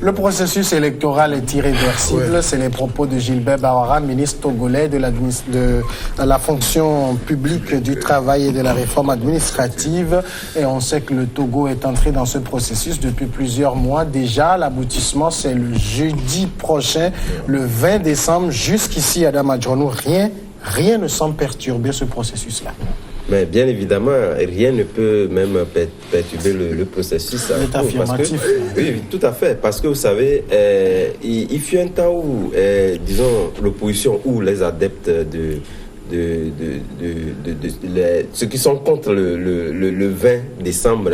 Le processus électoral est irréversible. C'est les propos de Gilbert Bahara, ministre togolais de la fonction publique du travail et de la réforme administrative. Et on sait que le Togo est entré dans ce processus depuis plusieurs mois. Déjà, l'aboutissement, c'est le jeudi prochain, le 20 décembre. Jusqu'ici, Adam Adjonou, rien ne semble perturber ce processus-là. Mais bien évidemment, rien ne peut même perturber le processus. C'est affirmatif. Oui, tout à fait. Parce que vous savez, il fut un temps où, disons, l'opposition ou les adeptes ceux qui sont contre le 20 décembre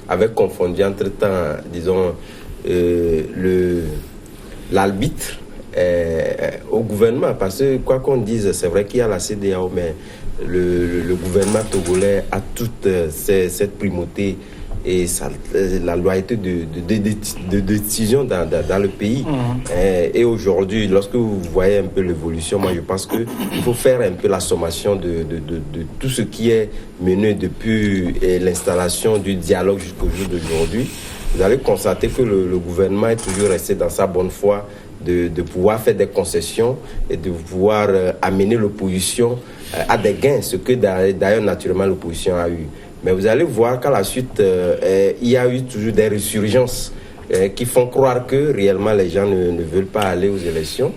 avaient confondu entre-temps, disons, l'arbitre au gouvernement. Parce que, quoi qu'on dise, c'est vrai qu'il y a la CEDEAO, mais le gouvernement togolais a toute cette primauté et la loyauté de décision dans le pays. Et aujourd'hui, lorsque vous voyez un peu l'évolution, moi je pense qu'il faut faire un peu la sommation de tout ce qui est mené depuis l'installation du dialogue jusqu'au jour d'aujourd'hui. Vous allez constater que le gouvernement est toujours resté dans sa bonne foi de pouvoir faire des concessions et de pouvoir amener l'opposition à des gains, ce que d'ailleurs naturellement l'opposition a eu. Mais vous allez voir qu'à la suite, il y a eu toujours des résurgences qui font croire que réellement les gens ne veulent pas aller aux élections.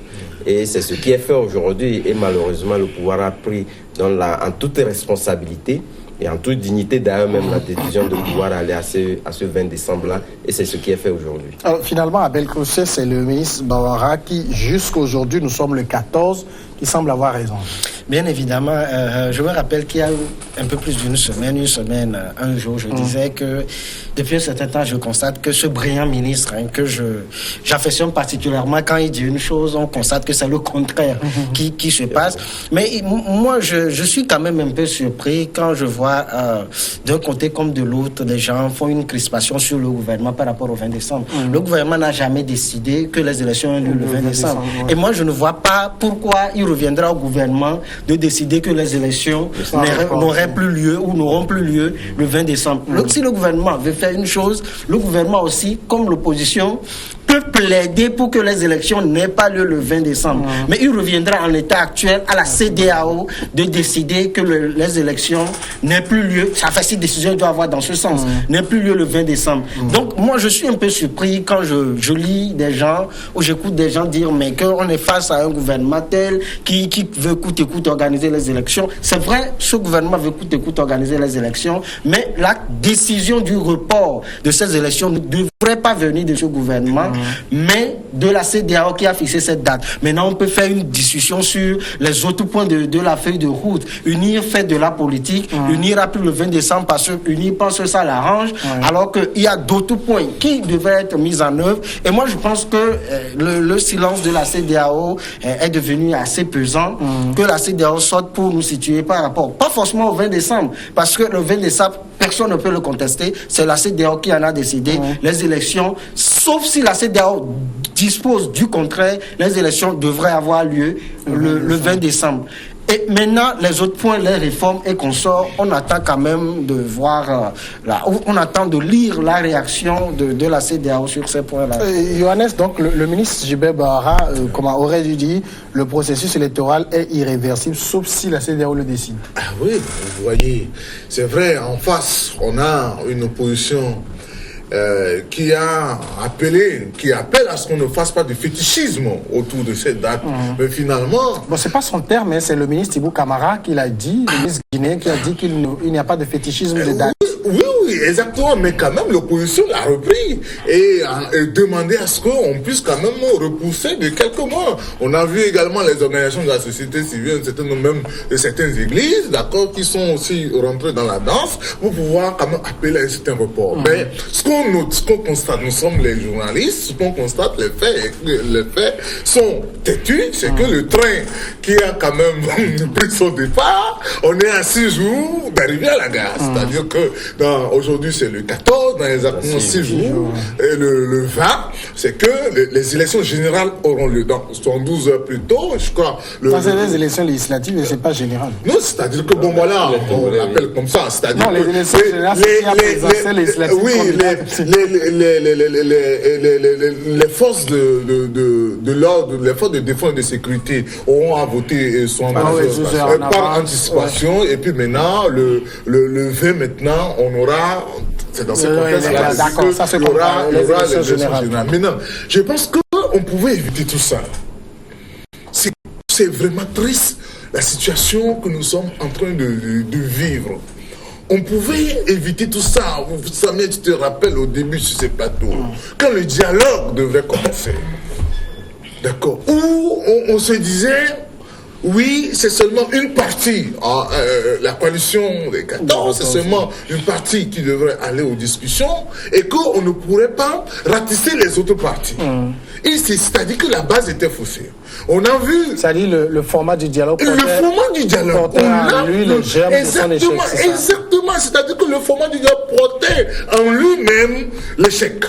Et c'est ce qui est fait aujourd'hui. Et malheureusement, le pouvoir a pris en toute responsabilité et en toute dignité d'ailleurs même la décision de pouvoir aller à ce 20 décembre-là. Et c'est ce qui est fait aujourd'hui. Alors, finalement, Abel Koussé, c'est le ministre Bahara qui, jusqu'aujourd'hui, nous sommes le 14, qui semble avoir raison. Bien évidemment, je me rappelle qu'il y a un peu plus d'une semaine, un jour, je disais que depuis un certain temps, je constate que ce brillant ministre, que j'affectionne particulièrement, quand il dit une chose, on constate que c'est le contraire qui se passe. Mais moi, je suis quand même un peu surpris quand je vois d'un côté comme de l'autre, les gens font une crispation sur le gouvernement par rapport au 20 décembre. Le gouvernement n'a jamais décidé que les élections aient lieu le 20 décembre. Et moi, je ne vois pas pourquoi il reviendra au gouvernement de décider que les élections n'auraient plus lieu ou n'auront plus lieu le 20 décembre. Si le gouvernement veut faire une chose, le gouvernement aussi, comme l'opposition, peut plaider pour que les élections n'aient pas lieu le 20 décembre. Mais il reviendra en l'état actuel à la CEDEAO de décider que les élections n'aient plus lieu. Enfin, si décision doit avoir dans ce sens, n'aient plus lieu le 20 décembre. Donc, moi, je suis un peu surpris quand je lis des gens ou j'écoute des gens dire mais qu'on est face à un gouvernement tel qui veut coûte et coûte organiser les élections. C'est vrai, ce gouvernement veut coûte et coûte organiser les élections, mais la décision du report de ces élections ne devrait pas venir de ce gouvernement, mais de la CEDEAO qui a fixé cette date. Maintenant, on peut faire une discussion sur les autres points de la feuille de route. UNIR fait de la politique, UNIR a pris le 20 décembre parce que UNIR pense que ça l'arrange, alors qu'il y a d'autres points qui devraient être mis en œuvre. Et moi, je pense que le silence de la CEDEAO est devenu assez pesant, que la CEDEAO sorte pour nous situer par rapport, pas forcément au 20 décembre, parce que le 20 décembre, personne ne peut le contester, c'est la CEDEAO qui en a décidé. Les élections, sauf si la CEDEAO dispose du contraire, les élections devraient avoir lieu le 20 décembre. Et maintenant, les autres points, les réformes et consorts, on attend quand même de voir, on attend de lire la réaction de la CEDEAO sur ces points-là. Johannes, donc le ministre Gilbert Bahara, aurait dû dire, le processus électoral est irréversible, sauf si la CEDEAO le décide. Ah oui, vous voyez, c'est vrai, en face, on a une opposition qui appelle à ce qu'on ne fasse pas de fétichisme autour de cette date. Mais finalement... Bon, c'est pas son terme, mais c'est le ministre Thibou Camara qui l'a dit, le ministre guinéen qui a dit qu'il n'y a pas de fétichisme de date. Oui, exactement, mais quand même l'opposition l'a repris et demandé à ce qu'on puisse quand même repousser de quelques mois. On a vu également les organisations de la société civile, même de certaines églises, d'accord, qui sont aussi rentrées dans la danse pour pouvoir quand même appeler à un certain report. Mais ce qu'on constate, nous sommes les journalistes, ce qu'on constate, les faits sont têtus, c'est que le train qui a quand même pris son départ, on est à 6 jours d'arriver à la gare. C'est-à-dire que aujourd'hui c'est le 14, dans exactement 6 jours, et le 20, c'est que les élections générales auront lieu. Donc, 72 heures plus tôt, je crois. C'est les élections législatives et c'est pas général. Non, c'est-à-dire que, bon, voilà, on l'appelle comme ça. C'est-à-dire non, les élections générales, c'est législatives. Oui, les forces de l'ordre, les forces de défense et de sécurité auront à voter par anticipation. Et puis maintenant, le 20 maintenant, on aura... C'est dans ce contexte-là qu'il y aura les élections générales. Maintenant, je pense qu'on pouvait éviter tout ça. C'est vraiment triste la situation que nous sommes en train de vivre. On pouvait éviter tout ça. Samia, tu te rappelles au début sur ces plateaux, quand le dialogue devrait commencer. D'accord. Où on se disait... Oui, c'est seulement une partie. La coalition des 14, c'est seulement une partie qui devrait aller aux discussions et qu'on ne pourrait pas ratisser les autres parties. Et c'est-à-dire que la base était faussée. On a vu... C'est-à-dire le format du dialogue. Le format du dialogue. Exactement. C'est-à-dire que le format du dialogue portait en lui-même l'échec.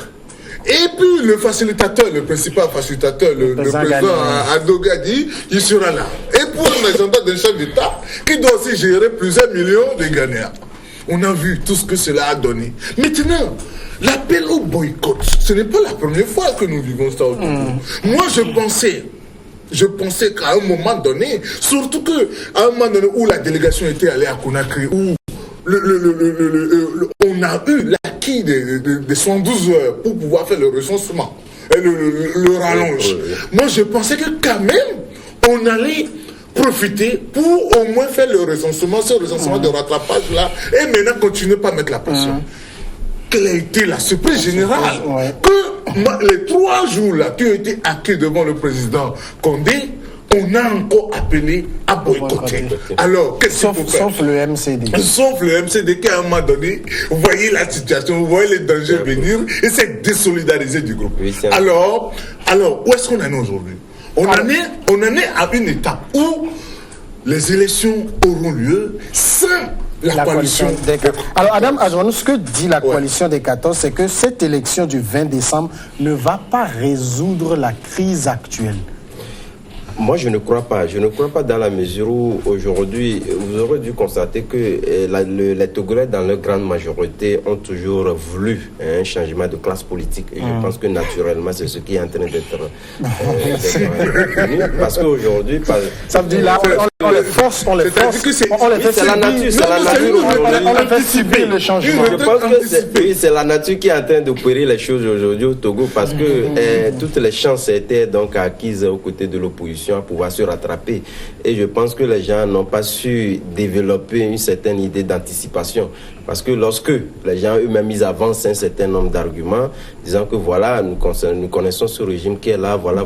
Et puis le facilitateur, le principal facilitateur, le président Adogadi, il sera là. Et pour un représentant d'un chef d'État qui doit aussi gérer plusieurs millions de Ghanéens. On a vu tout ce que cela a donné. Maintenant, l'appel au boycott, ce n'est pas la première fois que nous vivons ça au Togo. Moi, je pensais qu'à un moment donné, surtout qu'à un moment donné où la délégation était allée à Conakry, où on a eu l'acquis des 112 heures pour pouvoir faire le recensement et le rallonge. Moi, je pensais que quand même, on allait profiter pour au moins faire le recensement, ce recensement de rattrapage-là, et maintenant continuer pas à mettre la pression. Quelle a été la surprise générale que les 3 jours-là qui ont été acquis devant le président Condé, on a encore appelé à boycotter. Alors, qu'est-ce qu'il faut faire? Sauf le MCD. Sauf le MCD qui, à un moment donné, vous voyez la situation, vous voyez les dangers venir, et c'est désolidariser du groupe. Alors, où est-ce qu'on en est aujourd'hui? On en est à une étape où les élections auront lieu sans la coalition des 14. Alors, Adam Adjouanou, ce que dit la coalition des 14, c'est que cette élection du 20 décembre ne va pas résoudre la crise actuelle. Moi, je ne crois pas. Je ne crois pas dans la mesure où, aujourd'hui, vous aurez dû constater que les Togolais, dans leur grande majorité, ont toujours voulu un changement de classe politique. Et je pense que, naturellement, c'est ce qui est en train d'être retenu. Parce qu'aujourd'hui... Ça veut dire là, on les force, on les fait la nature, c'est la nature aujourd'hui. On les fait subir le changement. Je pense que c'est la nature qui est en train d'opérer les choses aujourd'hui au Togo, parce que toutes les chances étaient donc acquises aux côtés de l'opposition à pouvoir se rattraper. Et je pense que les gens n'ont pas su développer une certaine idée d'anticipation. Parce que lorsque les gens eux-mêmes ils avancent un certain nombre d'arguments, disant que voilà, nous connaissons ce régime qui est là, voilà,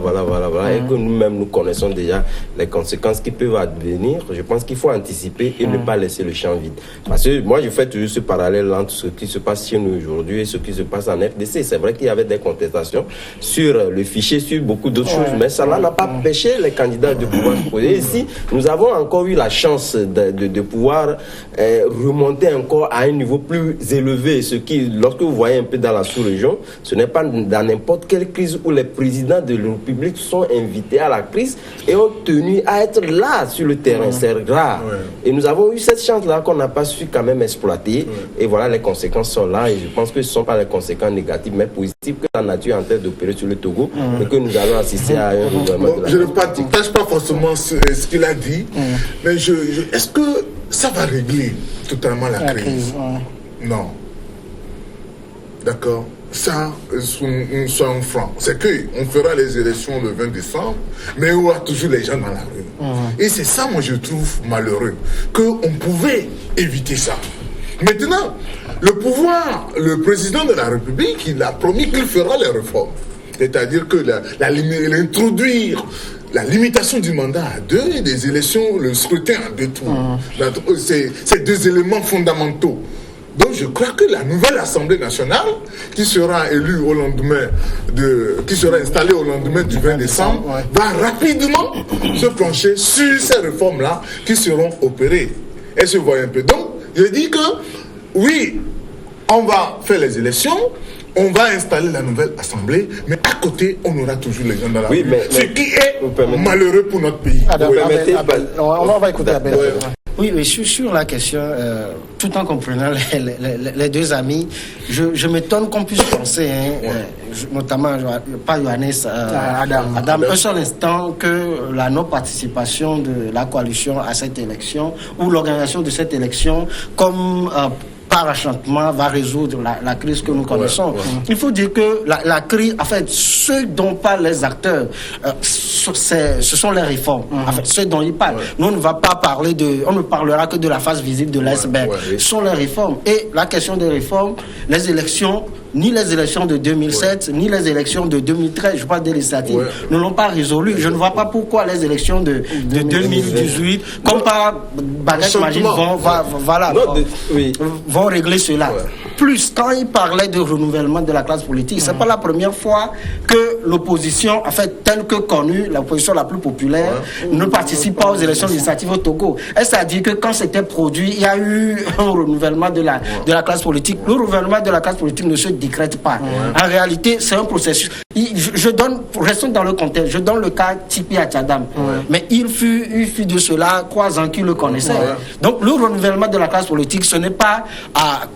et que nous-mêmes nous connaissons déjà les conséquences qui peuvent advenir, je pense qu'il faut anticiper et ne pas laisser le champ vide. Parce que moi, je fais toujours ce parallèle entre ce qui se passe chez nous aujourd'hui et ce qui se passe en FDC. C'est vrai qu'il y avait des contestations sur le fichier, sur beaucoup d'autres choses, mais ça n'a pas empêché les candidats de pouvoir se poser. Ici, nous avons encore eu la chance de pouvoir remonter encore à un niveau plus élevé, ce qui, lorsque vous voyez un peu dans la sous-région, ce n'est pas dans n'importe quelle crise où les présidents de la République sont invités à la crise et ont tenu à être là sur le terrain. C'est rare. Et nous avons eu cette chance-là qu'on n'a pas su quand même exploiter. Et voilà, les conséquences sont là. Et je pense que ce ne sont pas les conséquences négatives, mais positives que la nature est en train d'opérer sur le Togo et que nous allons assister à un renouvellement de la... Je ne partage pas forcément ce qu'il a dit, mais est-ce que ça va régler totalement la crise? Non. D'accord. Ça, soyons francs. C'est qu'on fera les élections le 20 décembre, mais on aura toujours les gens dans la rue. Et c'est ça, moi, je trouve malheureux, qu'on pouvait éviter ça. Maintenant, le pouvoir, le président de la République, il a promis qu'il fera les réformes. C'est-à-dire que l'introduire la limitation du mandat à 2 et des élections, le scrutin à 2 tours. C'est 2 éléments fondamentaux. Donc je crois que la nouvelle Assemblée nationale, qui sera élue au lendemain qui sera installée au lendemain du 20 décembre, va rapidement se pencher sur ces réformes-là qui seront opérées. Est-ce que vous voyez un peu? Donc, je dis que, oui, on va faire les élections, on va installer la nouvelle assemblée, mais à côté, on aura toujours les gens dans la rue. Ce qui est malheureux pour notre pays. On va écouter Abel. Oui, mais sur la question, tout en comprenant les deux amis, je m'étonne qu'on puisse penser, notamment, pas Johannes, Adam, un seul instant que la non-participation de la coalition à cette élection, ou l'organisation de cette élection, comme par enchantement, va résoudre la crise que nous connaissons. Il faut dire que la crise, en fait, ce dont parlent les acteurs, ce sont les réformes. En fait, ce dont ils parlent. Nous, on ne va pas parler on ne parlera que de la face visible de l'iceberg. Ce sont les réformes. Et la question des réformes, les élections, ni les élections de 2007, ni les élections de 2013, je parle des législatives, ne l'ont pas résolu. Je ne vois pas pourquoi les élections de 2018, comme par bagage magique, vont régler cela. Plus, quand il parlait de renouvellement de la classe politique, c'est pas la première fois que l'opposition, en fait, telle que connue, l'opposition la plus populaire, ne participe pas aux élections législatives au Togo. Et ça dit que quand c'était produit, il y a eu un renouvellement de la classe politique. Le renouvellement de la classe politique ne se décrète pas. En réalité, c'est un processus. Restons dans le contexte, je donne le cas Tipi Atchadam. Mais il fut de cela 3 ans qu'il le connaissait. Donc, le renouvellement de la classe politique, ce n'est pas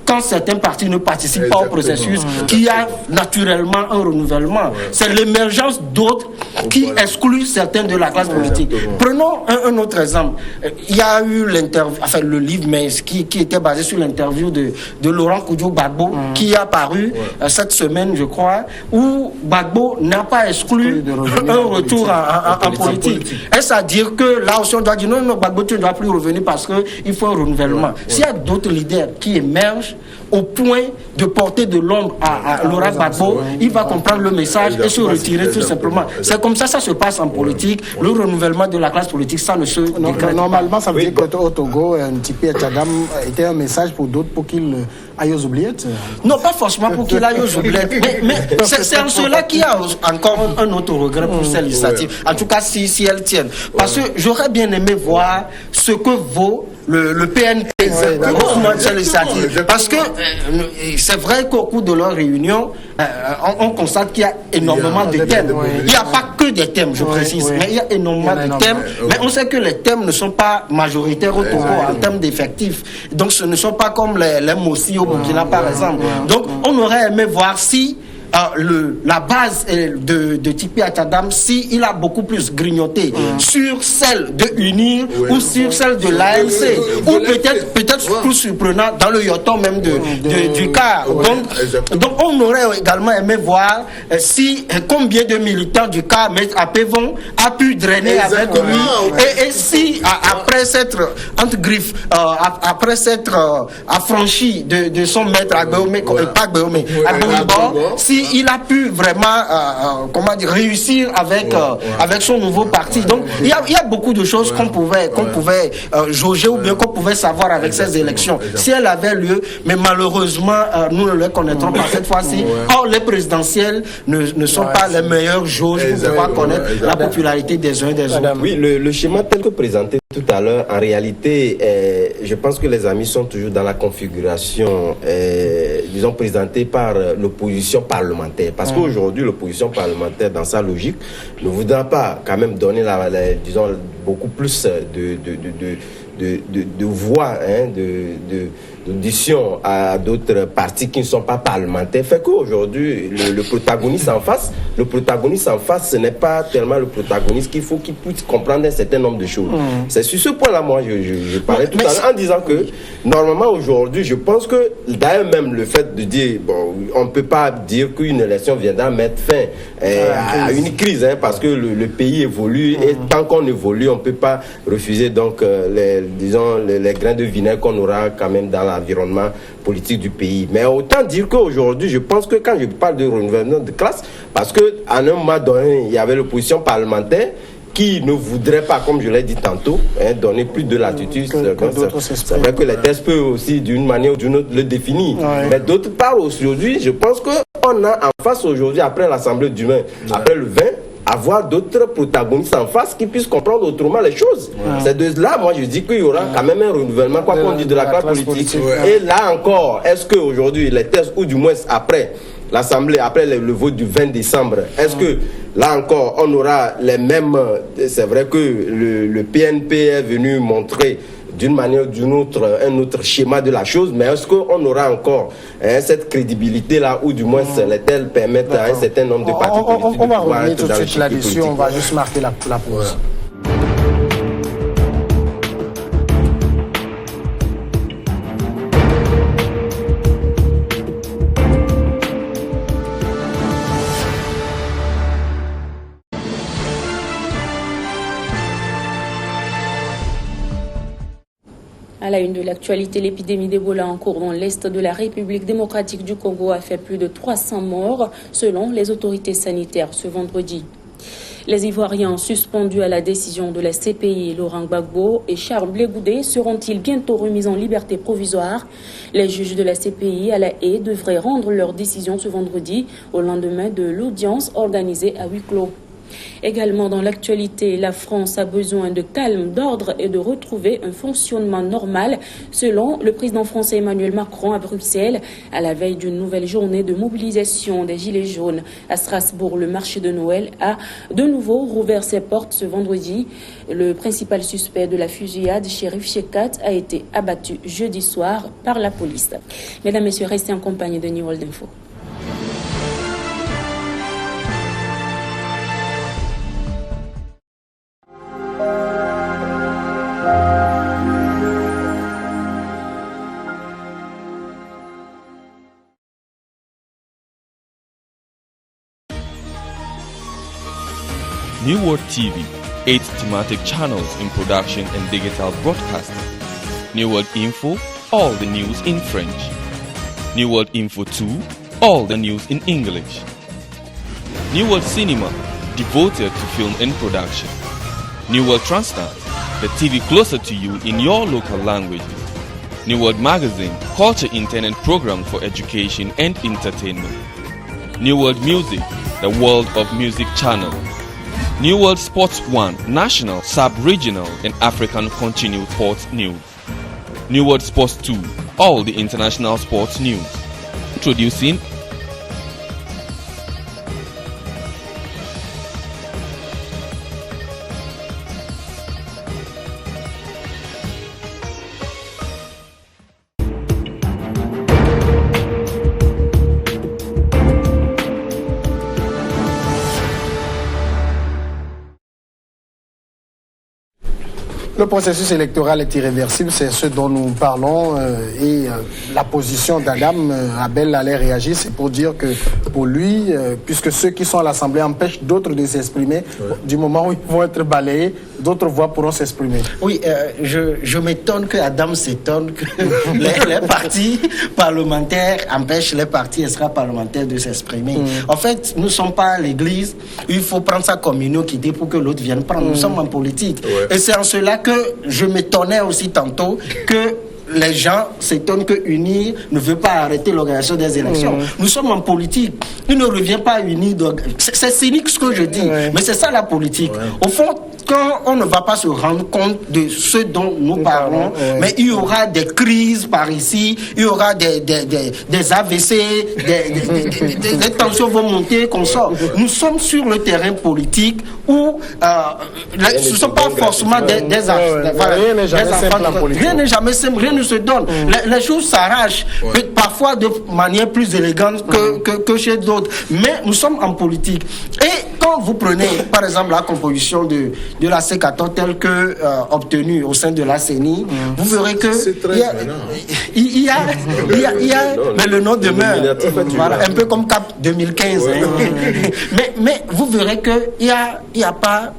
quand certains partis ne participent pas au processus qu'il y a naturellement un renouvellement. C'est l'émergence d'autres qui excluent certains de la classe politique. Prenons un autre exemple. Il y a eu le livre mais qui était basé sur l'interview de Laurent Koudjo-Gbagbo qui est apparu cette semaine, je crois, où Gbagbo n'a pas exclu un retour en politique. Est-ce à dire que là aussi on doit dire non, Gbagbo, tu ne dois plus revenir parce qu'il faut un renouvellement. S'il y a d'autres leaders qui émergent au point de porter de l'ombre à Laurent Gbagbo, il va comprendre le message et se retirer tout simplement. C'est comme ça se passe en politique. Le renouvellement de la classe politique, ça ne se décrète normalement, ça veut dire qu'au Togo, Tipi Atchadam était un message pour d'autres pour qu'ils aillent aux oubliettes. Non, pas forcément pour qu'il aille aux oubliettes. Mais c'est en cela qu'il y a encore un autre regret pour ces législatives. En tout cas, si elles tiennent. Parce que j'aurais bien aimé voir ce que vaut le PNP au moment de ces législatives. Parce que c'est vrai qu'au cours de leur réunion, on constate qu'il y a énormément de thèmes. Il n'y a pas que des thèmes, je précise, mais il y a énormément de thèmes. Mais on sait que les thèmes ne sont pas majoritaires au Togo en termes d'effectifs. Donc ce ne sont pas comme les Mossi au Burkina, par exemple. Donc on aurait aimé voir si la base de Tipi Atchadam, si il a beaucoup plus grignoté sur celle de UNIR ou sur celle de l'ANC, ou peut-être plus surprenant dans le yoton même du CAR. Donc on aurait également aimé voir combien de militants du CAR, M. Apevon, a pu drainer avec lui, et si après s'être entre griffes, après s'être affranchi de son maître Agbeomé, pas Agbeomé, si il a pu vraiment réussir avec son nouveau parti. Donc il y a beaucoup de choses qu'on pouvait jauger ou bien qu'on pouvait savoir avec ces élections si elles avaient lieu, mais malheureusement nous ne les connaîtrons pas cette fois-ci. Or les présidentielles ne sont pas les meilleures jauges pour pouvoir connaître la popularité des uns et des autres. Oui, le schéma tel que présenté tout à l'heure, en réalité, je pense que les amis sont toujours dans la configuration, disons, présentée par l'opposition parlementaire. Parce qu'aujourd'hui, l'opposition parlementaire, dans sa logique, ne voudra pas quand même donner, disons, beaucoup plus de voix, d'audition à d'autres partis qui ne sont pas parlementaires, fait qu'aujourd'hui, le protagoniste en face, ce n'est pas tellement le protagoniste qu'il faut qu'il puisse comprendre un certain nombre de choses. C'est sur ce point-là, moi, je parlais tout à l'heure en disant que, normalement, aujourd'hui, je pense que, d'ailleurs, même le fait de dire, bon, on ne peut pas dire qu'une élection viendra mettre fin à une crise, parce que le pays évolue, et tant qu'on évolue, on ne peut pas refuser, donc, les grains de vinaigre qu'on aura quand même dans l'environnement politique du pays. Mais autant dire qu'aujourd'hui, je pense que quand je parle de renouvellement de classe, parce qu'à un moment donné, il y avait l'opposition parlementaire qui ne voudrait pas, comme je l'ai dit tantôt, donner plus de latitude. C'est vrai que les tests peuvent aussi, d'une manière ou d'une autre, le définir. Mais d'autre part, aujourd'hui, je pense qu'on a en face aujourd'hui, après l'Assemblée du 20, après le 20, avoir d'autres protagonistes en face qui puissent comprendre autrement les choses. C'est de là, moi, je dis qu'il y aura quand même un renouvellement, quoi qu'on dise, de la classe politique. Et là encore, est-ce qu'aujourd'hui, les tests, ou du moins après l'Assemblée, après le vote du 20 décembre, est-ce que là encore, on aura les mêmes... C'est vrai que le PNP est venu montrer d'une manière ou d'une autre un autre schéma de la chose, mais est-ce qu'on aura encore cette crédibilité-là, ou du moins lesquelles permettent à un certain nombre de partis politiques on va revenir tout de suite là-dessus, on va juste marquer la pause. À la une de l'actualité, l'épidémie d'Ebola en cours dans l'est de la République démocratique du Congo a fait plus de 300 morts, selon les autorités sanitaires ce vendredi. Les Ivoiriens suspendus à la décision de la CPI, Laurent Gbagbo et Charles Blé Goudé, seront-ils bientôt remis en liberté provisoire? Les juges de la CPI à La Haye devraient rendre leur décision ce vendredi, au lendemain de l'audience organisée à huis clos. Également dans l'actualité, la France a besoin de calme, d'ordre et de retrouver un fonctionnement normal, selon le président français Emmanuel Macron à Bruxelles, à la veille d'une nouvelle journée de mobilisation des Gilets jaunes. À Strasbourg, le marché de Noël a de nouveau rouvert ses portes ce vendredi. Le principal suspect de la fusillade, Chérif Chekat, a été abattu jeudi soir par la police. Mesdames, Messieurs, restez en compagnie de New World Info. New World TV, 8 thematic channels in production and digital broadcasting. New World Info, all the news in French. New World Info 2, all the news in English. New World Cinema, devoted to film and production. New World Transnet, the TV closer to you in your local languages. New World Magazine, culture internet program for education and entertainment. New World Music, the world of music channel. New World Sports 1, national, sub-regional and African continued sports news. New World Sports 2, all the international sports news. Introducing Le processus électoral est irréversible, c'est ce dont nous parlons et la position d'Adam Abel allait réagir, c'est pour dire que pour lui, puisque ceux qui sont à l'Assemblée empêchent d'autres de s'exprimer, du moment où ils vont être balayés, d'autres voix pourront s'exprimer. Oui, je m'étonne que Adam s'étonne que les partis parlementaires empêchent les partis extra-parlementaires de s'exprimer. En fait, nous ne sommes pas à l'église, il faut prendre ça comme une idée pour que l'autre vienne prendre. Nous sommes en politique. Et c'est en cela que je m'étonnais aussi tantôt que les gens s'étonnent que UNIR ne veut pas arrêter l'organisation des élections. Nous sommes en politique. Il ne revient pas à UNIR. C'est cynique ce que je dis, mais c'est ça la politique. Au fond, quand on ne va pas se rendre compte de ce dont nous parlons, mais il y aura des crises par ici, il y aura des AVC, des tensions vont monter, qu'on sort. Nous sommes sur le terrain politique où ce ne sont pas forcément des enfants. Rien n'est jamais simple, rien ne se donne. Les choses s'arrachent, parfois de manière plus élégante que chez d'autres. Mais nous sommes en politique. Et quand vous prenez, par exemple, la composition de la C14 telle que obtenue au sein de la CENI, vous verrez que il y a mais le nom demeure, voilà, un peu comme Cap 2015. Mais vous verrez que il y a pas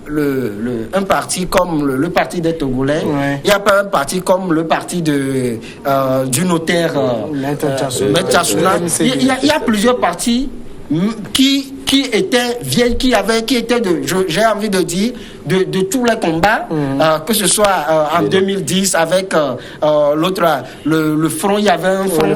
un parti comme le parti des Togolais, il y a pas un parti comme le parti du notaire Maître Tassouna. Il y a plusieurs partis qui étaient vieilles, qui étaient j'ai envie de dire de tous les combats, que ce soit en 2010 avec l'autre, le front, il y avait un front,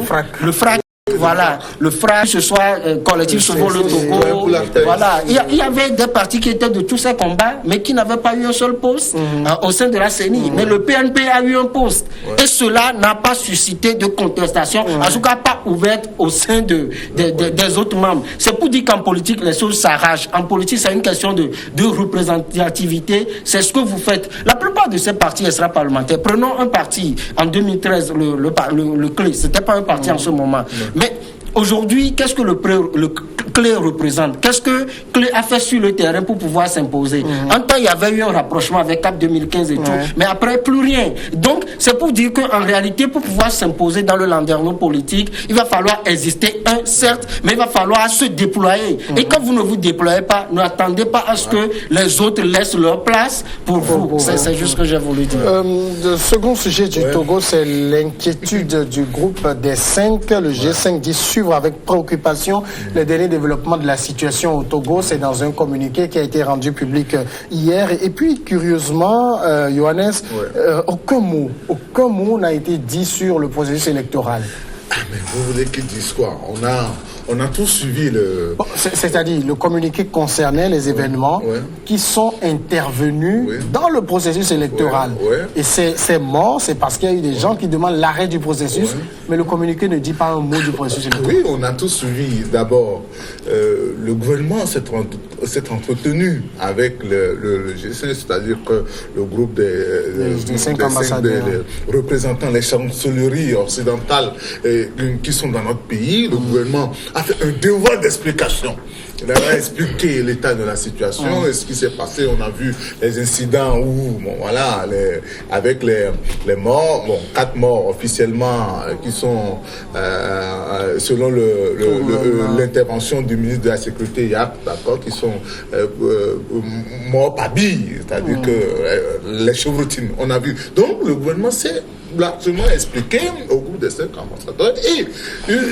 le FRAC Voilà, le FRA, que ce soit collectif Sauvons le Togo. Voilà, il y avait des partis qui étaient de tous ces combats, mais qui n'avaient pas eu un seul poste au sein de la CENI. Mais le PNP a eu un poste. Et cela n'a pas suscité de contestation, en tout cas pas ouverte au sein des autres membres. C'est pour dire qu'en politique, les choses s'arrachent. En politique, c'est une question de représentativité. C'est ce que vous faites. La plupart de ces partis extra-parlementaires, prenons un parti en 2013, le CLE, c'était pas un parti en ce moment. Mais aujourd'hui, qu'est-ce que le CLE représente? Qu'est-ce que CLE a fait sur le terrain pour pouvoir s'imposer? En temps, il y avait eu un rapprochement avec CAP 2015 et tout, mais après, plus rien. Donc, c'est pour dire qu'en réalité, pour pouvoir s'imposer dans le landerneau politique, il va falloir exister, certes, mais il va falloir se déployer. Et quand vous ne vous déployez pas, n'attendez pas à ce que les autres laissent leur place pour vous. C'est juste ce que j'ai voulu dire. Le second sujet du Togo, c'est l'inquiétude du groupe des 5. Le G5 dit suivre avec préoccupation les derniers développements de la situation au Togo. C'est dans un communiqué qui a été rendu public hier. Et puis, curieusement, Johannes, aucun mot n'a été dit sur le processus électoral. Ah, mais vous voulez qu'ils disent quoi? On a tous suivi le... Bon, c'est-à-dire, le communiqué concernait les événements qui sont intervenus dans le processus électoral. Et c'est mort, c'est parce qu'il y a eu des gens qui demandent l'arrêt du processus, mais le communiqué ne dit pas un mot du processus électoral. Oui, on a tous suivi. D'abord, le gouvernement s'est entretenu avec le G5, c'est-à-dire que le groupe des 5 ambassadeurs, des représentants les chancelleries occidentales qui sont dans notre pays. Le gouvernement a fait un devoir d'explication. Il a expliqué l'état de la situation et ce qui s'est passé. On a vu les incidents où, avec les morts, 4 morts officiellement qui sont, selon l'intervention du ministre de la Sécurité, Yap, d'accord, qui sont morts par bille, c'est-à-dire que les chevrotines, on a vu. Donc, le gouvernement s'est largement expliqué au groupe des 5 ambassadeurs. Et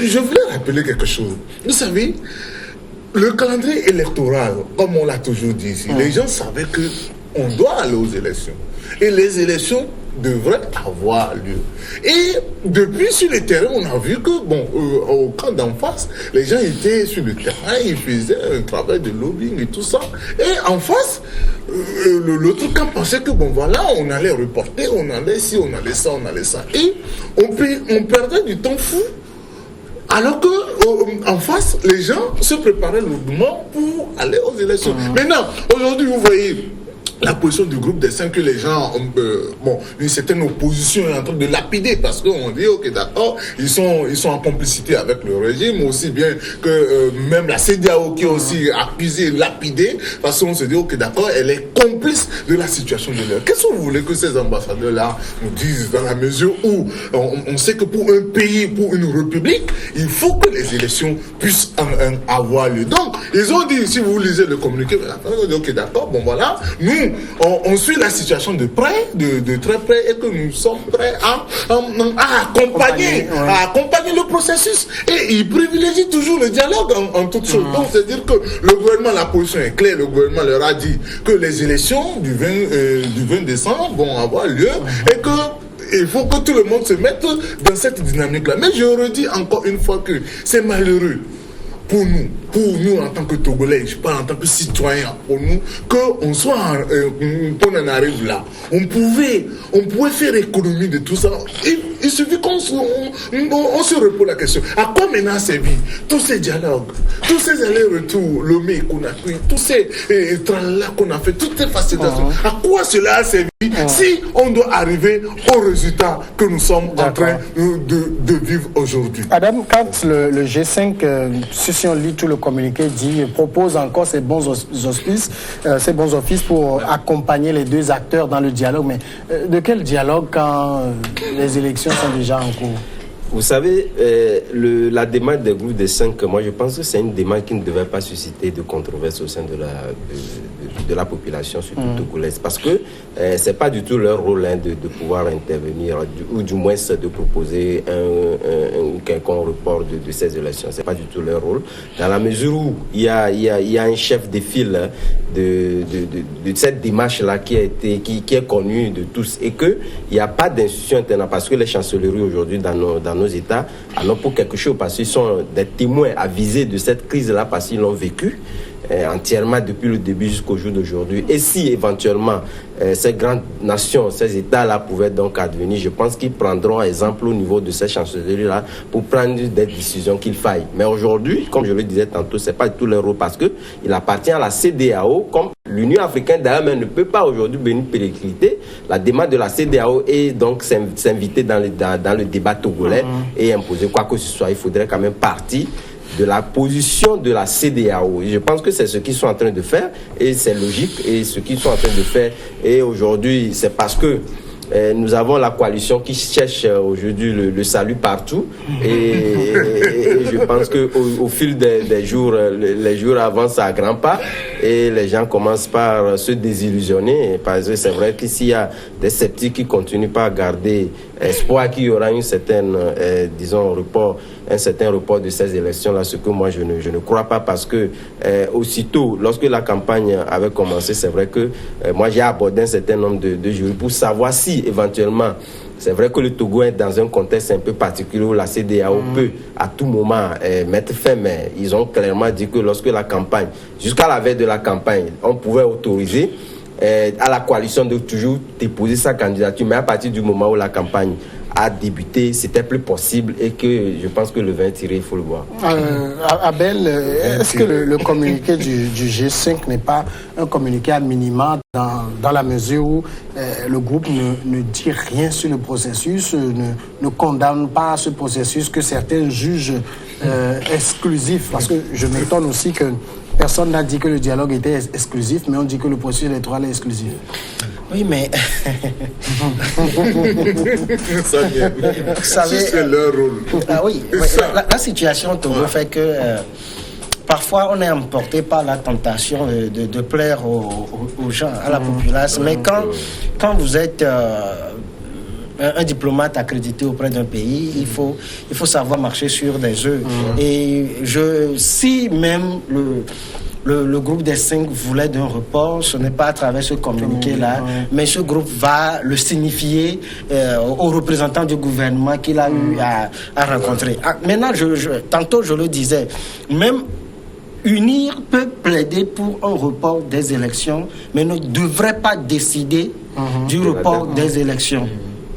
je voulais rappeler quelque chose. Vous savez, le calendrier électoral, comme on l'a toujours dit ici, les gens savaient qu'on doit aller aux élections. Et les élections devraient avoir lieu. Et depuis, sur le terrain, on a vu que, au camp d'en face, les gens étaient sur le terrain, ils faisaient un travail de lobbying et tout ça. Et en face, l'autre camp pensait que, on allait reporter, on allait ci, on allait ça, on allait ça. Et on perdait du temps fou. Alors que en face, les gens se préparaient lourdement pour aller aux élections. Maintenant, aujourd'hui, vous voyez la position du groupe des 5 que les gens ont, une certaine opposition est en train de lapider parce qu'on dit ok d'accord, ils sont en complicité avec le régime, aussi bien que même la CEDEAO qui est aussi accusée, lapidée, parce qu'on se dit ok d'accord, elle est complice de la situation de l'heure. Qu'est-ce que vous voulez que ces ambassadeurs-là nous disent, dans la mesure où on sait que pour un pays, pour une république, il faut que les élections puissent avoir lieu. Donc ils ont dit, si vous lisez le communiqué, on dit ok d'accord, nous on suit la situation de près, de très près, et que nous sommes prêts à accompagner le processus. Et ils privilégient toujours le dialogue en toutes choses. Donc, c'est-à-dire que le gouvernement, la position est claire, le gouvernement leur a dit que les élections du 20 décembre vont avoir lieu et que il faut que tout le monde se mette dans cette dynamique-là. Mais je redis encore une fois que c'est malheureux pour nous en tant que Togolais, je parle en tant que citoyen, pour nous, qu'on soit, qu'on en arrive là. On pouvait faire économie de tout ça. Il suffit qu'on se repose la question. À quoi maintenant a servi tous ces dialogues, tous ces allers-retours, Lomé qu'on a pris, tous ces tralala qu'on a fait, toutes ces facilitations, à quoi cela a servi si on doit arriver au résultat que nous sommes en train de vivre aujourd'hui? Adam, quand le G5, si on lit tout le communiqué, propose encore ces bons offices pour accompagner les deux acteurs dans le dialogue. Mais de quel dialogue quand les élections sont déjà en cours? Vous savez, la démarche des groupes des 5, moi je pense que c'est une démarche qui ne devait pas susciter de controverse au sein de la population, surtout togolaise. Parce que c'est pas du tout leur rôle de pouvoir intervenir, ou du moins de proposer un quelconque report de ces élections. C'est pas du tout leur rôle. Dans la mesure où il y a un chef de file de cette démarche-là qui est connu de tous, et qu'il n'y a pas d'institution internationale, parce que les chancelleries aujourd'hui dans nos États en ont pour quelque chose, parce qu'ils sont des témoins avisés de cette crise-là, parce qu'ils l'ont vécu entièrement depuis le début jusqu'au jour d'aujourd'hui. Et si éventuellement ces grandes nations, ces États-là pouvaient donc advenir, je pense qu'ils prendront exemple au niveau de ces chancelleries-là pour prendre des décisions qu'il faille. Mais aujourd'hui, comme je le disais tantôt, c'est pas du tout leur rôle, parce qu'il appartient à la CEDEAO, comme l'Union africaine d'ailleurs ne peut pas aujourd'hui venir péricliter la demande de la CEDEAO et donc s'inviter dans le débat togolais et imposer quoi que ce soit. Il faudrait quand même partir de la position de la CEDEAO. Je pense que c'est ce qu'ils sont en train de faire, et c'est logique, et ce qu'ils sont en train de faire. Et aujourd'hui, c'est parce que nous avons la coalition qui cherche aujourd'hui le salut partout, et je pense qu'au fil des jours, les jours avancent à grands pas, et les gens commencent par se désillusionner, parce que c'est vrai qu'ici il y a des sceptiques qui continuent pas à garder espoir qu'il y aura une certaine, un certain report de ces élections-là, ce que moi je ne crois pas, parce que aussitôt, lorsque la campagne avait commencé, c'est vrai que moi j'ai abordé un certain nombre de jurys pour savoir si éventuellement, c'est vrai que le Togo est dans un contexte un peu particulier où la CEDEAO peut à tout moment mettre fin, mais ils ont clairement dit que lorsque la campagne, jusqu'à la veille de la campagne, on pouvait autoriser à la coalition de toujours déposer sa candidature, mais à partir du moment où la campagne a débuté, c'était plus possible, et que je pense que le vin tiré, il faut le boire. Abel, est-ce que le communiqué du G5 n'est pas un communiqué à minima dans la mesure où le groupe ne dit rien sur le processus, ne condamne pas ce processus que certains jugent exclusif? Parce que je m'étonne aussi que personne n'a dit que le dialogue était exclusif, mais on dit que le processus électoral est exclusif. Oui, mais vous savez, c'est leur rôle. Ah oui, la situation au Togo fait que parfois on est emporté par la tentation de plaire aux gens, à la population. Mais quand vous êtes un diplomate accrédité auprès d'un pays, il faut savoir marcher sur des œufs. Et si même le groupe des 5 voulait d'un report, ce n'est pas à travers ce communiqué-là, mais ce groupe va le signifier aux représentants du gouvernement qu'il a eu à rencontrer. Maintenant, tantôt je le disais, même UNIR peut plaider pour un report des élections, mais ne devrait pas décider du report des élections.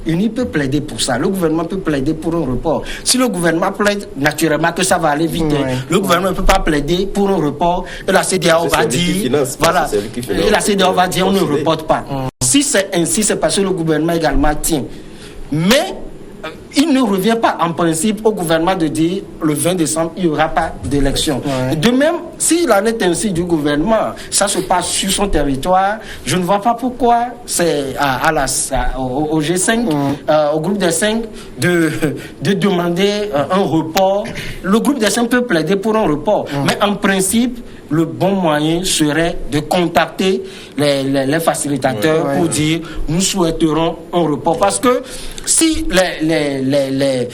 UNIR peut plaider pour ça. Le gouvernement peut plaider pour un report. Si le gouvernement plaide, naturellement que ça va aller vite. Le gouvernement ne peut pas plaider pour un report, et la CEDEAO va dire, voilà, et la CEDEAO va dire on ne reporte pas. Si c'est ainsi, c'est parce que le gouvernement également tient. Mais il ne revient pas en principe au gouvernement de dire le 20 décembre, il n'y aura pas d'élection. De même, s'il en est ainsi du gouvernement, ça se passe sur son territoire, je ne vois pas pourquoi c'est au G5, au groupe des 5, de demander un report. Le groupe des 5 peut plaider pour un report, mais en principe, le bon moyen serait de contacter les facilitateurs pour dire nous souhaiterons un report. Parce que si les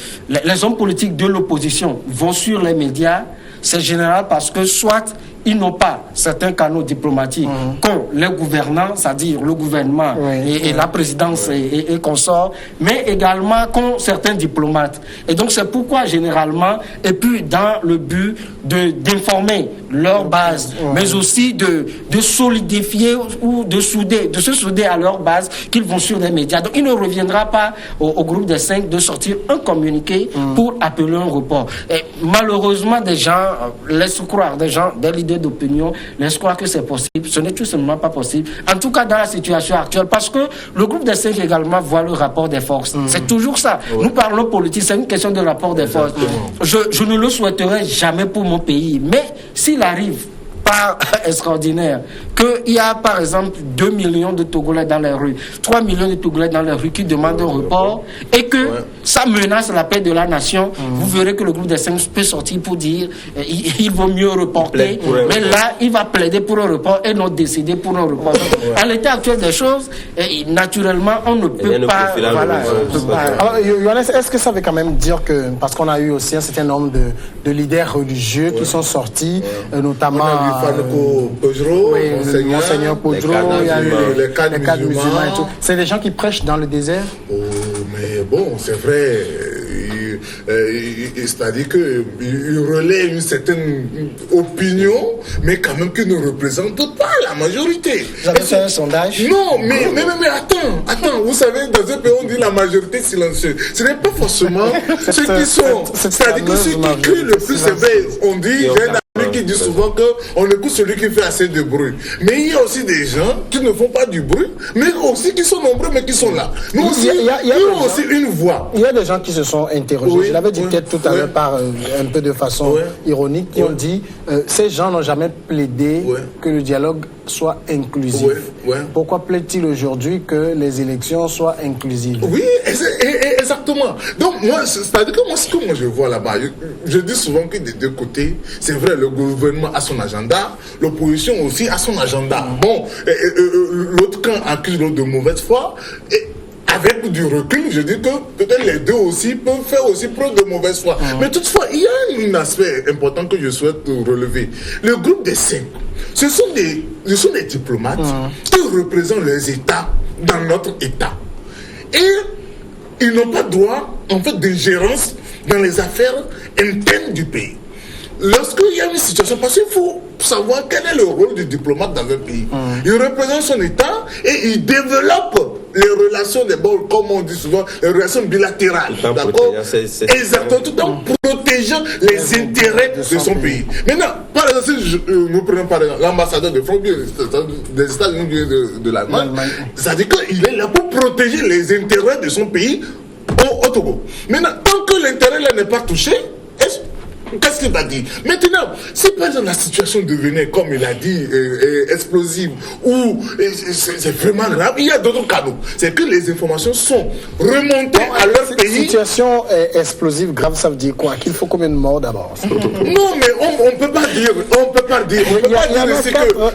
hommes politiques de l'opposition vont sur les médias, c'est général parce que soit ils n'ont pas certains canaux diplomatiques qu'ont les gouvernants, c'est-à-dire le gouvernement et la présidence et consorts, mais également qu'ont certains diplomates. Et donc c'est pourquoi généralement, et puis dans le but d'informer leur base, mais aussi de solidifier ou de se souder à leur base, qu'ils vont sur les médias. Donc il ne reviendra pas au groupe des 5 de sortir un communiqué pour appeler un report. Et malheureusement, des gens laissent croire, des leaders d'opinion laissent croire que c'est possible. Ce n'est tout simplement pas possible. En tout cas, dans la situation actuelle, parce que le groupe des 5 également voit le rapport des forces. C'est toujours ça. Nous parlons politique, c'est une question de rapport des forces. Je ne le souhaiterais jamais pour mon pays. Mais s'il arrive, pas extraordinaire qu'il y a par exemple 2 millions de Togolais dans les rues, 3 millions de Togolais dans les rues qui demandent un report et que ça menace la paix de la nation, vous verrez que le groupe des 5 peut sortir pour dire il vaut mieux reporter, mais là il va plaider pour un report et non décider pour un report. À l'état actuel des choses, naturellement on ne peut pas... Alors, Johannes, est-ce que ça veut quand même dire que, parce qu'on a eu aussi un certain nombre de leaders religieux qui sont sortis, notamment... Monseigneur Podro, il y a eu les cadres musulmans et tout. C'est des gens qui prêchent dans le désert? Mais bon, c'est vrai. C'est-à-dire qu'ils relaient une certaine opinion, mais quand même qu'ils ne représentent pas la majorité. Vous avez fait un sondage? Non, mais attends, vous savez, dans un pays on dit la majorité silencieuse. Ce n'est pas forcément ceux qui sont. C'est-à-dire que ceux qui crient le plus, c'est vrai. On dit, j'ai un ami qui dit souvent qu'on écoute celui qui fait assez de bruit. Mais il y a aussi des gens qui ne font pas du bruit, mais aussi qui sont nombreux, mais qui sont là. Nous aussi, ils ont aussi une voix. Il y a des gens qui se sont interrogés. Je l'avais dit peut-être tout à l'heure par un peu de façon ironique, qui ont dit ces gens n'ont jamais plaidé que le dialogue soit inclusif. Pourquoi plaît-il aujourd'hui que les élections soient inclusives? Oui, exactement. Donc, moi, c'est-à-dire que ce que je vois là-bas, je dis souvent que des deux côtés, c'est vrai, le gouvernement a son agenda, l'opposition aussi a son agenda. Bon, l'autre camp accuse l'autre de mauvaise foi, et avec du recul, je dis que peut-être les deux aussi peuvent faire aussi preuve de mauvaise foi. Mais toutefois, il y a un aspect important que je souhaite relever. Le groupe des 5, ce sont des diplomates qui représentent les États dans notre État. Et ils n'ont pas droit, en fait, d'ingérence dans les affaires internes du pays. Lorsqu'il y a une situation, parce qu'il faut savoir quel est le rôle du diplomate dans un pays. Il représente son État et il développe les relations d'abord, comme on dit souvent, les relations bilatérales. D'accord? Exactement, tout en protégeant les intérêts de son pays. Maintenant, par exemple, si nous prenons par exemple l'ambassadeur de France, des États-Unis de l'Allemagne, c'est-à-dire qu'il est là pour protéger les intérêts de son pays au Togo. Maintenant, tant que l'intérêt là n'est pas touché, qu'est-ce qu'il va dire? Maintenant, si par exemple la situation devenait, comme il a dit, explosive, ou c'est vraiment grave, il y a d'autres canaux. C'est que les informations sont remontées à leur pays. Situation explosive, grave, ça veut dire quoi? Qu'il faut combien de morts d'abord? Non, mais on ne peut pas dire. On peut pas dire ici qu'on va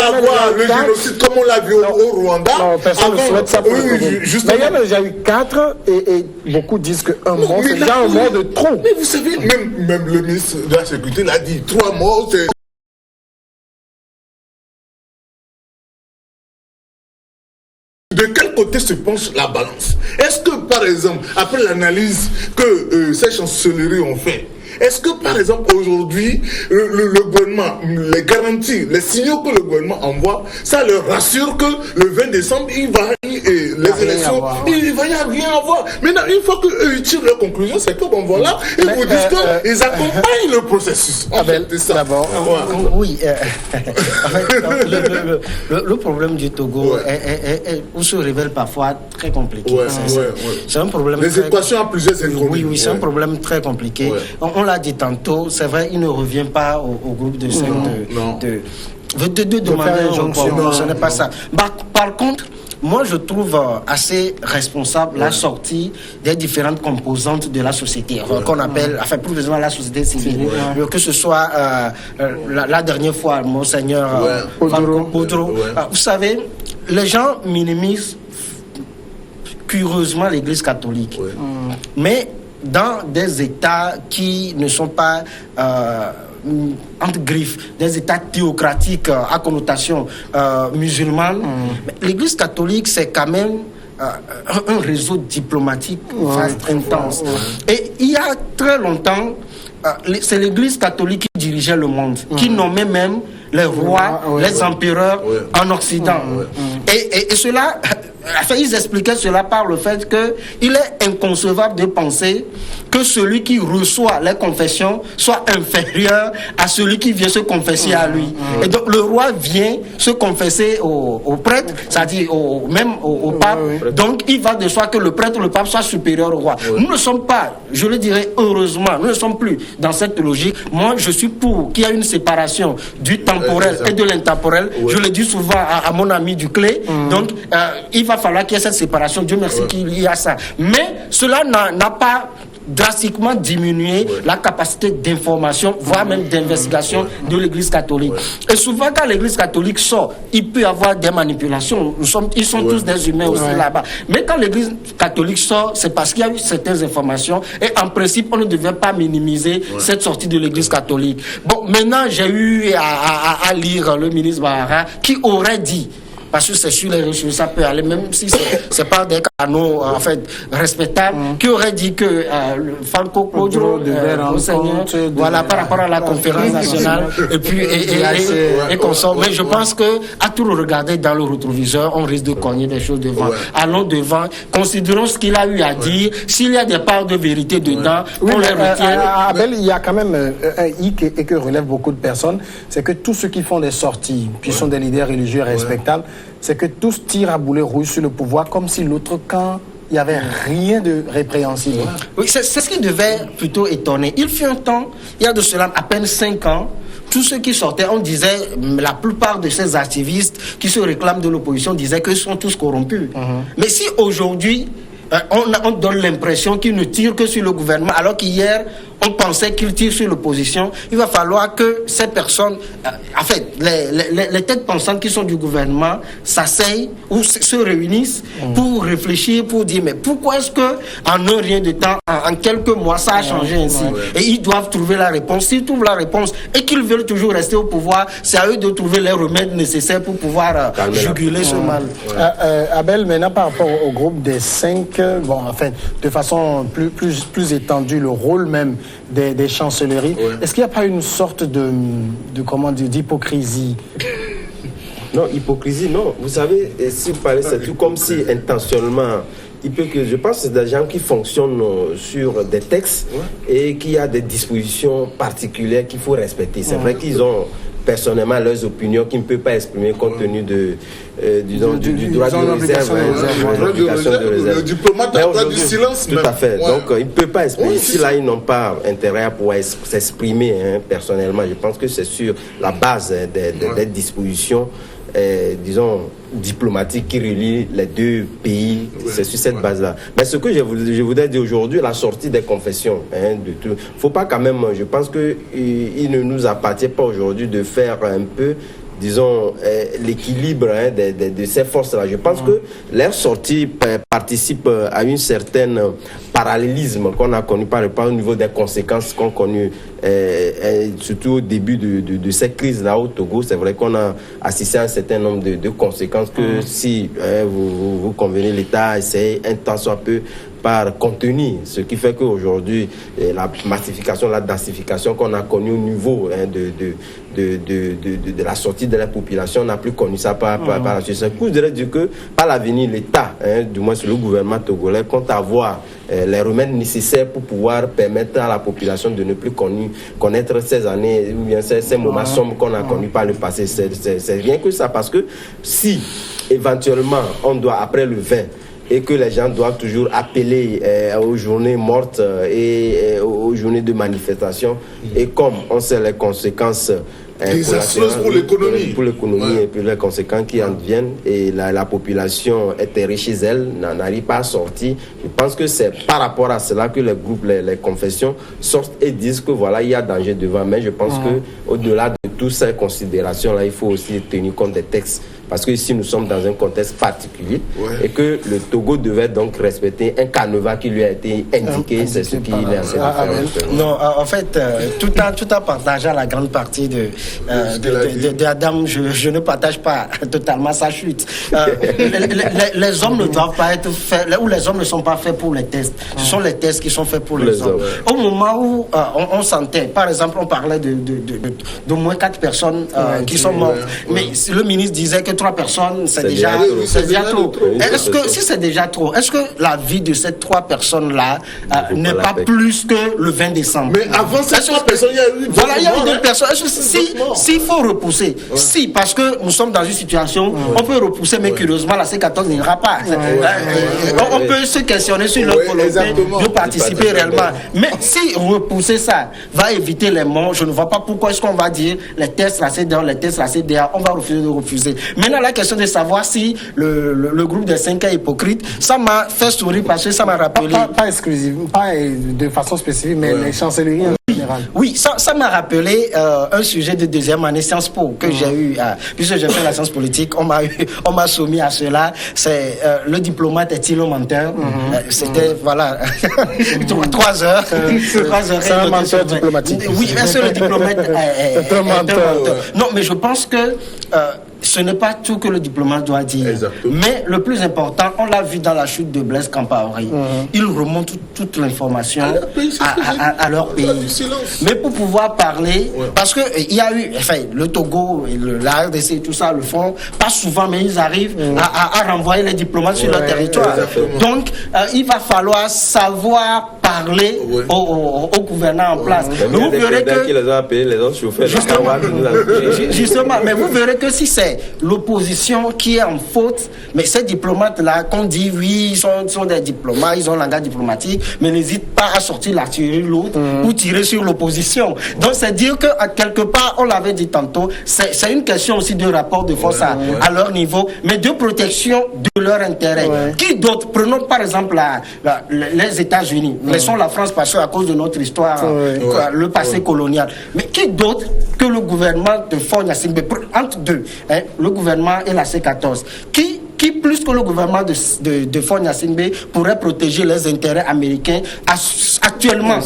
avoir le génocide comme on l'a vu au Rwanda. Non, personne ne souhaite ça pour le Congo. Mais il y en a déjà eu 4 et beaucoup disent qu'un mort, c'est déjà un mort de trop. Mais vous savez, même le ministre de la Sécurité l'a dit, 3 morts, c'est... De quel côté se penche la balance? Est-ce que, par exemple, après l'analyse que ces chancelleries ont fait, est-ce que, par exemple, aujourd'hui, le gouvernement, les garanties, les signaux que le gouvernement envoie, ça leur rassure que le 20 décembre, les élections, il va y rien avoir. Maintenant, une fois qu'ils tirent leur conclusion, c'est que, bon, voilà, ils vous disent qu'ils accompagnent le processus. En fait, c'est ça. D'abord, oui. Le problème du Togo se révèle parfois très compliqué. C'est un problème. Les équations à plusieurs synchronismes. Oui, c'est un problème très compliqué. On l'a dit tantôt, c'est vrai, il ne revient pas au groupe de 5 de demander un report. Ce n'est pas ça. Par contre, moi, je trouve assez responsable la sortie des différentes composantes de la société, qu'on appelle, enfin, plus précisément la société civile. Que ce soit la dernière fois, Monseigneur Podro. Vous savez, les gens minimisent curieusement l'Église catholique. Mais dans des États qui ne sont pas entre griffes, des États théocratiques à connotation musulmane, l'Église catholique, c'est quand même un réseau diplomatique intense. Et il y a très longtemps, c'est l'Église catholique qui dirigeait le monde, qui nommait même les rois, les empereurs en Occident. Et cela Enfin, ils expliquaient cela par le fait qu'il est inconcevable de penser que celui qui reçoit les confessions soit inférieur à celui qui vient se confesser à lui. Et donc le roi vient se confesser au prêtre, c'est-à-dire même au pape. Donc il va de soi que le prêtre, le pape soit supérieur au roi. Nous ne sommes pas, je le dirais heureusement, nous ne sommes plus dans cette logique. Moi, je suis pour qu'il y ait une séparation du temporel et de l'intemporel. Je le dis souvent à mon ami Duclé. Donc il va falloir qu'il y ait cette séparation. Dieu merci qu'il y a ça. Mais cela n'a pas drastiquement diminué la capacité d'information, voire même d'investigation de l'Église catholique. Et souvent, quand l'Église catholique sort, il peut y avoir des manipulations. Ils sont tous des humains aussi là-bas. Mais quand l'Église catholique sort, c'est parce qu'il y a eu certaines informations. Et en principe, on ne devait pas minimiser cette sortie de l'Église catholique. Bon, maintenant, j'ai eu à lire le ministre Bahara qui aurait dit, parce que c'est sur les réseaux, ça peut aller, même si c'est pas des canaux en fait respectables, qui aurait dit que le Franco Kodjo voilà, par rapport à la conférence nationale et consort. Mais je pense que à tout regarder dans le rétroviseur, on risque de cogner des choses devant. Allons devant, considérons ce qu'il a eu à dire. S'il y a des parts de vérité dedans, on les retient. Abel, il y a quand même un hic et que relèvent beaucoup de personnes, c'est que tous ceux qui font des sorties, puis sont des leaders religieux respectables, c'est que tous tirent à boulet rouge sur le pouvoir comme si l'autre camp, il n'y avait rien de répréhensible. Oui, c'est ce qui devait plutôt étonner. Il fut un temps, il y a de cela à peine 5 ans, tous ceux qui sortaient, on disait, la plupart de ces activistes qui se réclament de l'opposition disaient qu'ils sont tous corrompus. Mais si aujourd'hui, on donne l'impression qu'ils ne tirent que sur le gouvernement, alors qu'hier, on pensait qu'ils tirent sur l'opposition, il va falloir que ces personnes, en fait, les têtes pensantes qui sont du gouvernement s'asseyent ou se réunissent pour réfléchir, pour dire, mais pourquoi est-ce que en un rien de temps, en quelques mois, ça a changé ainsi? Et ils doivent trouver la réponse. S'ils trouvent la réponse et qu'ils veulent toujours rester au pouvoir, c'est à eux de trouver les remèdes nécessaires pour pouvoir juguler ce mal. Abel, maintenant par rapport au groupe des 5, bon, enfin, de façon plus étendue, le rôle même des chancelleries, est-ce qu'il n'y a pas une sorte de comment dire, d'hypocrisie? Non, hypocrisie, non. Vous savez, si vous parlez, c'est tout comme si intentionnellement, je pense que c'est des gens qui fonctionnent sur des textes et qu'il y a des dispositions particulières qu'il faut respecter. C'est vrai qu'ils ont personnellement leurs opinions qu'ils ne peuvent pas exprimer compte tenu du droit de réserve. Le diplomate a le droit du silence. Tout à fait. Donc, ils ne peuvent pas exprimer. Si là, ils n'ont pas intérêt à pouvoir s'exprimer personnellement, je pense que c'est sur la base des dispositions disons, diplomatique qui relie les deux pays. C'est sur cette base-là. Mais ce que je voudrais dire aujourd'hui, la sortie des confessions, de tout. Faut pas quand même, je pense qu'il ne nous appartient pas aujourd'hui de faire un peu, disons, l'équilibre de ces forces-là. Je pense que leur sortie participe à une certaine parallélisme qu'on a connu par au niveau des conséquences qu'on a connues, surtout au début de cette crise-là au Togo. C'est vrai qu'on a assisté à un certain nombre de conséquences que si vous convenez, l'État essaie un temps soit peu par contenir, ce qui fait qu'aujourd'hui, la massification, la densification qu'on a connue au niveau de la sortie de la population, on n'a plus connu ça par la suite. Je dirais que par l'avenir, l'État, du moins le gouvernement togolais, compte avoir les remèdes nécessaires pour pouvoir permettre à la population de ne plus connaître ces années ou bien ces moments sombres qu'on a connus par le passé. C'est rien que ça, parce que si éventuellement on doit, après le 20, et que les gens doivent toujours appeler aux journées mortes et aux journées de manifestation. Et comme on sait les conséquences pour l'économie. Pour l'économie et puis les conséquences qui en viennent, et la population est chez elle, n'arrive pas à sortir. Je pense que c'est par rapport à cela que les groupes, les confessions sortent et disent que voilà, il y a danger devant. Mais je pense que au-delà de toutes ces considérations-là, il faut aussi tenir compte des textes. Parce que ici, nous sommes dans un contexte particulier et que le Togo devait donc respecter un canevas qui lui a été indiqué. C'est ce qu'il est en train de faire. Non, en fait, tout en partageant la grande partie de Adam, je ne partage pas totalement sa chute. Les hommes ne doivent pas être faits, ou les hommes ne sont pas faits pour les tests. Ce sont les tests qui sont faits pour les hommes. Au moment où on sentait, par exemple, on parlait de moins 4 personnes qui sont mortes. Mais le ministre disait que 3 personnes, c'est déjà déjà trop. trop. Est-ce que, si c'est déjà trop, est-ce que la vie de ces 3 personnes-là n'est pas plus que le 20 décembre? Mais avant ces 3 personnes, il y a eu voilà, il y a eu d'autres personnes. Est-ce que s'il faut repousser, si, parce que nous sommes dans une situation, on peut repousser, mais curieusement, la C14 n'ira pas. On peut se questionner sur leur volonté de participer réellement. Mais si repousser ça va éviter les morts, je ne vois pas pourquoi est-ce qu'on va dire les tests, la CDA, on va refuser. Maintenant, la question de savoir si le groupe des 5 est hypocrite, ça m'a fait sourire parce que ça m'a rappelé. Pas exclusivement, pas de façon spécifique, mais les chancelleries en général. Oui, ça m'a rappelé un sujet de deuxième année Sciences Po que j'ai eu, puisque j'ai fait la science politique, on m'a soumis à cela. C'est le diplomate est-il un menteur? C'était, voilà, 3 heures. C'est un menteur diplomatique. Oui, est-ce que le diplomate est un menteur? Non, mais je pense que ce n'est pas tout que le diplomate doit dire. Exactement. Mais le plus important, on l'a vu dans la chute de Blaise Compaoré. Ils remontent toute l'information à leur pays. Mais pour pouvoir parler, parce que il y a eu, enfin, le Togo, la RDC et tout ça le font, pas souvent, mais ils arrivent à renvoyer les diplomates sur leur territoire. Donc, il va falloir savoir parler aux gouvernants en place. Mais vous verrez que qui les a appelés, les autres chauffeurs. Justement, mais vous verrez que si c'est l'opposition qui est en faute, mais ces diplomates-là, qu'on dit oui, ils sont des diplomates, ils ont un langage diplomatique, mais n'hésitent pas à sortir l'artillerie lourde ou tirer sur l'opposition. Donc c'est dire que quelque part, on l'avait dit tantôt, c'est une question aussi de rapport de force à leur niveau, mais de protection de leur intérêt. Qui d'autre? Prenons par exemple les États-Unis. Laissons la France passer à cause de notre histoire, le passé colonial. Mais qui d'autre que le gouvernement de Faure Gnassingbé, entre deux, le gouvernement et la C14, qui plus que le gouvernement de Faure Gnassingbé pourrait protéger les intérêts américains actuellement?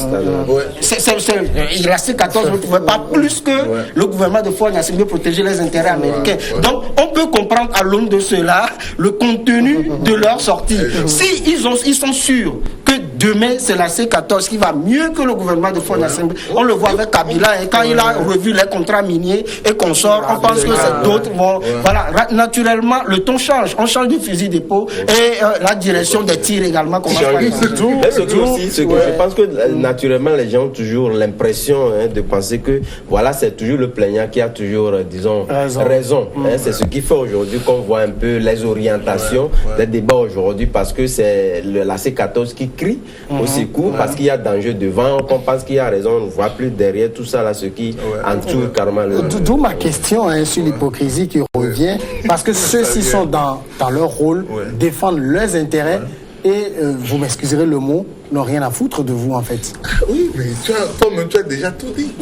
La C14 ne pouvait pas plus que le gouvernement de Faure Gnassingbé protéger les intérêts américains. Donc on peut comprendre à l'aune de cela le contenu de leur sortie. Si ils sont sûrs que demain c'est la C14 qui va mieux que le gouvernement de Faure Gnassingbé, on le voit avec Kabila, et quand il a revu les contrats miniers et consorts, on pense que c'est d'autres vont. Voilà, naturellement le ton change. On change de fusil d'épaule et la direction des tirs également commence par je pense que naturellement les gens ont toujours l'impression de penser que voilà, c'est toujours le plaignant qui a toujours, disons, raison. C'est ce qui fait aujourd'hui qu'on voit un peu les orientations des débats aujourd'hui, parce que c'est la C14 qui crie au secours, parce qu'il y a danger devant, qu'on pense qu'il y a raison, on ne voit plus derrière tout ça là, ce qui entoure carrément D'où ma question sur l'hypocrisie qui revient, parce que ceux-ci sont dans leur rôle, défendent leurs intérêts et, vous m'excuserez le mot, n'ont rien à foutre de vous en fait. Oui, mais tu as déjà tout dit.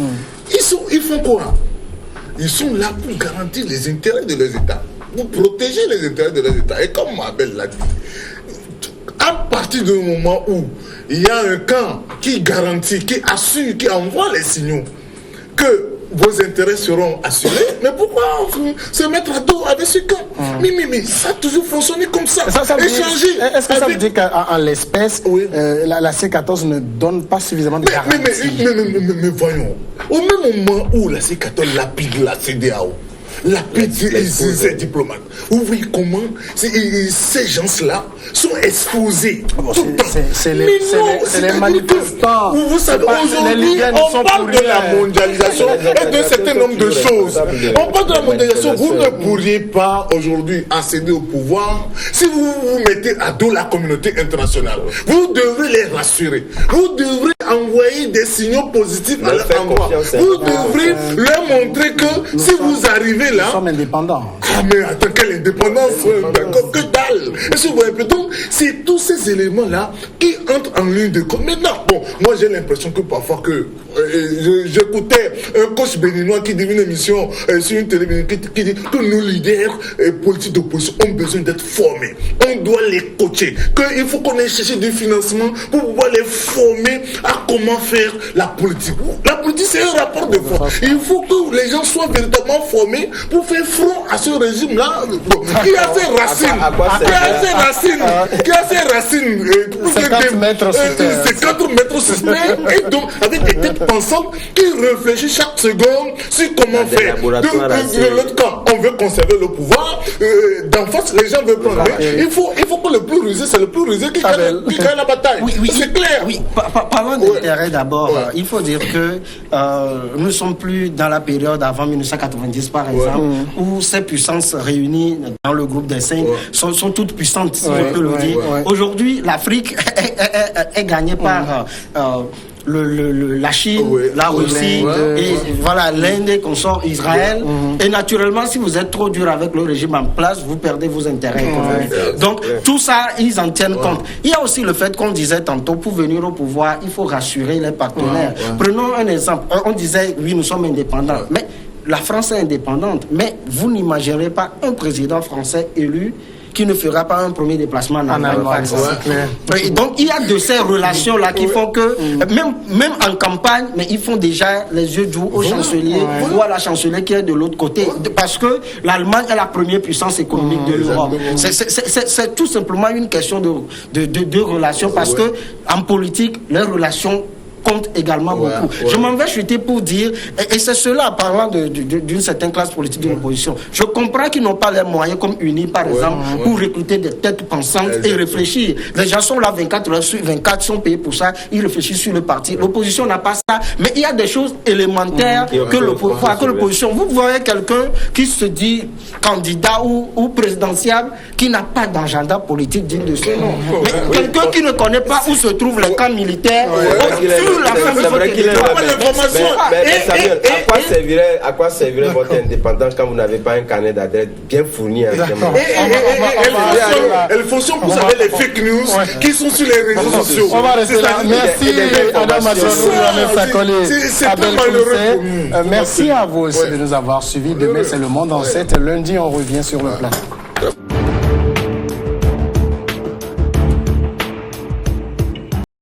Ils font quoi? Ils sont là pour garantir les intérêts de leurs États, pour protéger les intérêts de leurs États. Et comme Mabel l'a dit, à partir du moment où il y a un camp qui garantit, qui assure, qui envoie les signaux que vos intérêts seront assurés, mais pourquoi se mettre à dos avec ce camp? Mais ça a toujours fonctionné comme ça. Échanger. Est-ce que ça veut dire qu'en l'espèce, la C14 ne donne pas suffisamment de garanties? Mais voyons, au même moment où la C14 lapide la CEDEAO, lapide ces diplomates, vous voyez comment ces gens-là sont exposés tout le temps. C'est les manifestants. Vous savez, aujourd'hui, on parle de la mondialisation et d'un certain nombre de choses. On parle de la mondialisation. Vous ne pourriez pas aujourd'hui accéder au pouvoir si vous vous mettez à dos la communauté internationale. Vous devrez les rassurer. Vous devrez envoyer des signaux positifs à leur endroit. Vous devrez leur montrer que si vous arrivez là... Nous sommes indépendants. Ah mais attends, quelle indépendance? D'accord, que dalle. Est-ce que vous voyez? Donc, c'est tous ces éléments-là qui entrent en ligne de compte. Maintenant, bon, moi j'ai l'impression que parfois que j'écoutais un coach béninois qui dit une émission sur une télévision qui dit que nos leaders politiques d'opposition ont besoin d'être formés. On doit les coacher. Qu'il faut qu'on ait cherché du financement pour pouvoir les former à comment faire la politique. La politique, c'est un rapport de force. Il faut que les gens soient véritablement formés pour faire front à ce régime-là, qui a ses racines, qui a ses racines, 50 mètres sur terre. 50 mètres sur terre, et donc avec des têtes pensantes qui réfléchissent chaque seconde sur comment faire. De l'autre camp, on veut conserver le pouvoir, d'en face, les gens veulent prendre. Il faut que le plus rusé, c'est le plus rusé qui gagne la bataille. C'est clair. Oui, parlons d'intérêt d'abord. Il faut dire que nous ne sommes plus dans la période avant 1990, par exemple, où ces puissances réunies dans le groupe des 5 sont toutes puissantes, si je peux le dire. Aujourd'hui, l'Afrique est gagnée par la Chine, la Russie, et voilà, l'Inde et consorts, Israël. Et naturellement, si vous êtes trop dur avec le régime en place, vous perdez vos intérêts économiques. Donc, tout ça, ils en tiennent compte. Il y a aussi le fait qu'on disait tantôt, pour venir au pouvoir, il faut rassurer les partenaires. Prenons un exemple. On disait, oui, nous sommes indépendants. Mais la France est indépendante. Mais vous n'imaginerez pas un président français élu qui ne fera pas un premier déplacement en Allemagne. Donc il y a de ces relations-là qui font que, même en campagne, mais ils font déjà les yeux doux au chancelier ou à la chancelière qui est de l'autre côté. Parce que l'Allemagne est la première puissance économique de l'Europe. C'est tout simplement une question de relations, parce que en politique, les relations compte également beaucoup. Je m'en vais chuter pour dire, et c'est cela, parlant d'une certaine classe politique de l'opposition. Je comprends qu'ils n'ont pas les moyens, comme UNI par exemple, pour recruter des têtes pensantes et réfléchir. Les gens sont là 24 heures sur 24, sont payés pour ça, ils réfléchissent sur le parti. L'opposition n'a pas ça, mais il y a des choses élémentaires que l'opposition. Vous voyez quelqu'un qui se dit candidat ou présidentiable, qui n'a pas d'agenda politique digne de ce nom. Mais quelqu'un qui ne connaît pas où se trouvent les camps militaires, c'est vrai qu'il est là. Mais Samuel, à quoi servirait votre indépendance quand vous n'avez pas un carnet d'adresse bien fourni? Elle fonctionne, vous savez, les fake news qui sont sur les réseaux sociaux. On va rester là. Merci, Madame Machonou, Abel Koulissé. Merci à vous aussi de nous avoir suivis. Demain, c'est Le Monde en 7. Lundi, on revient sur le plateau.